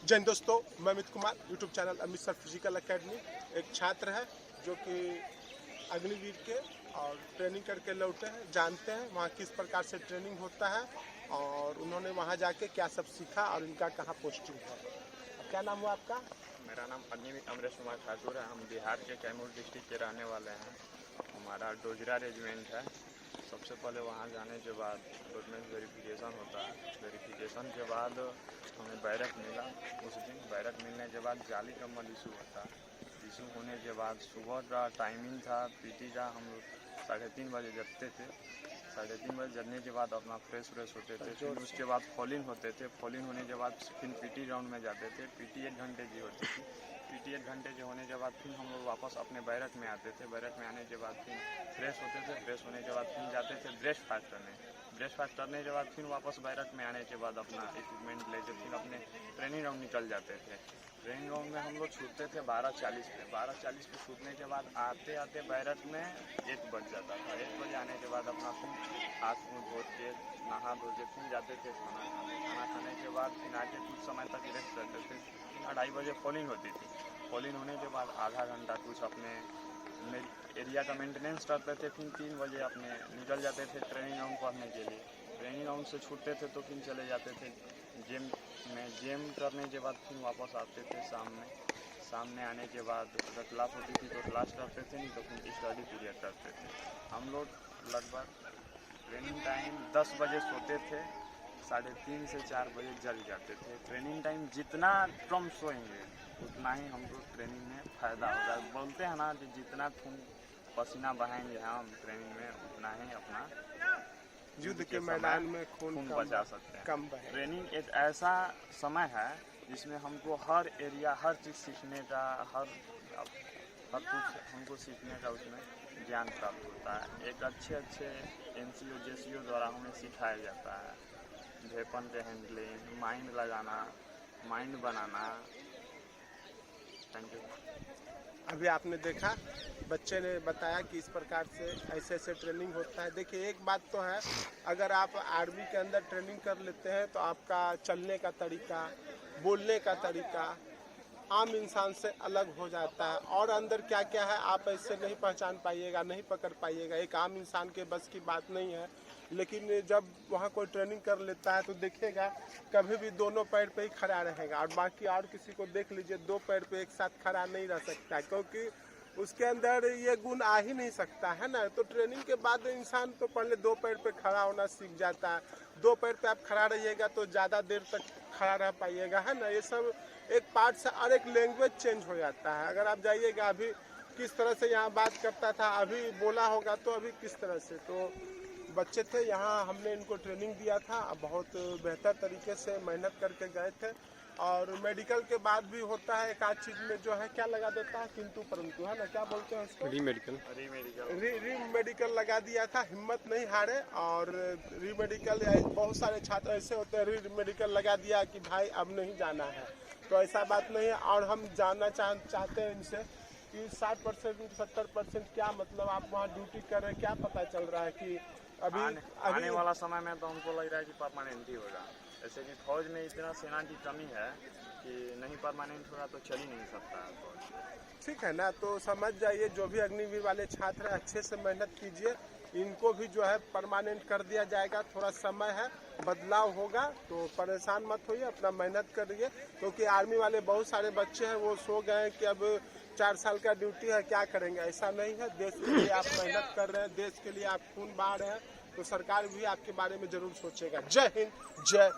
जय हिंद दोस्तों, मैं Amit Kumar. YouTube channel Amit sir physical academy. एक छात्र है जो कि अग्निवीर के और ट्रेनिंग करके लौटे हैं, जानते हैं वहाँ किस प्रकार से ट्रेनिंग होता है और उन्होंने वहाँ जाके क्या सब सीखा और इनका कहाँ पोस्टिंग है। क्या नाम हुआ आपका? मेरा नाम अग्निवीर अमरेश कुमार ठाकुर है। हम बिहार के कैमूर डिस्ट्रिक्ट के रहने वाले हैं। हमारा डोजरा रेजिमेंट है। सबसे पहले वहाँ जाने के बाद डॉक्यूमेंट वेरिफिकेशन होता है। वेरिफिकेशन के बाद हमें बैरक मिला। उस दिन बैरक मिलने के बाद जाली कम्बल इशू होता है। इशू होने के बाद सुबह का टाइमिंग था पीटी का। हम लोग 3:30 बजे जगते थे। 3:30 बजे जगने के बाद अपना फ्रेश होते थे। फिर उसके बाद फॉलिंग होते थे। फॉलिंग होने के बाद फिर पीटी राउंड में जाते थे। पीटी 1 घंटे की होती थी। पीटी 1 घंटे के होने के बाद फिर हम लोग वापस अपने बैरक में आते थे। बैरक में आने के बाद फिर फ्रेश होते थे। फ्रेश होने के बाद फिर जाते थे ब्रेकफास्ट करने। ब्रेकफास्ट करने के बाद फिर वापस बैरक में आने के बाद अपना इक्विपमेंट लेके फिर अपने ट्रेनिंग राउंड निकल जाते थे। ट्रेनिंग राउंड में हम लोग छूटते थे 12:40 पे। 12:40 पे छूटने के बाद आते आते बैरक में 1 बज जाता था। 1 बजे आने के बाद अपना फिर हाथ मुँह धो के नहा धो के फिर जाते थे खाना खाने। खाना खाने के बाद फिर आके कुछ समय तक रेस्ट करते थे। 2:30 बजे फॉलिंग होती थी। फॉलिंग होने के बाद आधा घंटा कुछ अपने एरिया का मेंटेनेंस करते थे। फिर 3 बजे अपने निकल जाते थे ट्रेनिंग राउंड पढ़ने के लिए। ट्रेनिंग राउंड से छूटते थे तो फिर चले जाते थे गेम में। गेम करने के बाद फिर वापस आते थे शाम में आने के बाद अगर क्लास होती थी तो क्लास करते थे, नहीं तो फिर स्टडी पीरियड करते थे। हम लोग लगभग ट्रेनिंग टाइम 10 बजे सोते थे, 3:30 से 4 बजे जग जाते थे। ट्रेनिंग टाइम जितना कम सोएंगे उतना ही हमको ट्रेनिंग में फ़ायदा होगा। बोलते हैं ना कि जितना खून पसीना बहाएंगे हम ट्रेनिंग में उतना ही अपना युद्ध के मैदान में खून बचा सकते हैं। कम बहे। ट्रेनिंग एक ऐसा समय है जिसमें हमको हर एरिया हर चीज़ सीखने का हर कुछ हमको सीखने का उसमें ज्ञान प्राप्त होता है। एक अच्छे NCO JCO द्वारा हमें सिखाया जाता है वेपन के हैंडलिंग, माइंड लगाना, माइंड बनाना। Thank you. अभी आपने देखा बच्चे ने बताया कि इस प्रकार से ऐसे ट्रेनिंग होता है। देखिए, एक बात तो है, अगर आप आर्मी के अंदर ट्रेनिंग कर लेते हैं तो आपका चलने का तरीका, बोलने का तरीका आम इंसान से अलग हो जाता है और अंदर क्या क्या है आप ऐसे नहीं पहचान पाइएगा, नहीं पकड़ पाइएगा। एक आम इंसान के बस की बात नहीं है। लेकिन जब वहाँ कोई ट्रेनिंग कर लेता है तो देखिएगा कभी भी दोनों पैर पे ही खड़ा रहेगा और बाकी और किसी को देख लीजिए 2 पैर पे एक साथ खड़ा नहीं रह सकता, क्योंकि उसके अंदर ये गुण आ ही नहीं सकता है ना। तो ट्रेनिंग के बाद इंसान तो पहले 2 पैर पे खड़ा होना सीख जाता है। 2 पैर पे आप खड़ा रहिएगा तो ज़्यादा देर तक खड़ा रह पाइएगा, है ना। ये सब एक पार्ट से और एक लैंग्वेज चेंज हो जाता है। अगर आप जाइएगा अभी किस तरह से यहाँ बात करता था, अभी बोला होगा तो अभी किस तरह से। तो बच्चे थे यहाँ, हमने इनको ट्रेनिंग दिया था, बहुत बेहतर तरीके से मेहनत करके गए थे। और मेडिकल के बाद भी होता है एक आध चीज़ में जो है क्या लगा देता है किंतु परंतु, है ना। क्या बोलते हैं उसको? रीमेडिकल लगा दिया था। हिम्मत नहीं हारे और रीमेडिकल, बहुत सारे छात्र ऐसे होते हैं रीमेडिकल लगा दिया कि भाई अब नहीं जाना है। तो ऐसा बात नहीं है। और हम जानना चाहते हैं इनसे कि 60% 70% क्या मतलब आप वहाँ ड्यूटी कर रहे हैं, क्या पता चल रहा है कि अभी आने वाला समय में तो हमको लग रहा है कि परमानेंट ही होगा। जैसे कि फौज में इतना सेना की कमी है कि नहीं परमानेंट होगा तो चल ही नहीं सकता है फौज। ठीक है ना। तो समझ जाइए, जो भी अग्निवीर वाले छात्र हैं अच्छे से मेहनत कीजिए। इनको भी जो है परमानेंट कर दिया जाएगा। थोड़ा समय है, बदलाव होगा, तो परेशान मत होइए, अपना मेहनत करिए। क्योंकि आर्मी वाले बहुत सारे बच्चे हैं वो सो गए हैं कि अब 4 साल का ड्यूटी है, क्या करेंगे। ऐसा नहीं है। देश के लिए आप मेहनत कर रहे हैं, देश के लिए आप खून बहा रहे हैं, तो सरकार भी आपके बारे में जरूर सोचेगा। जय हिंद, जय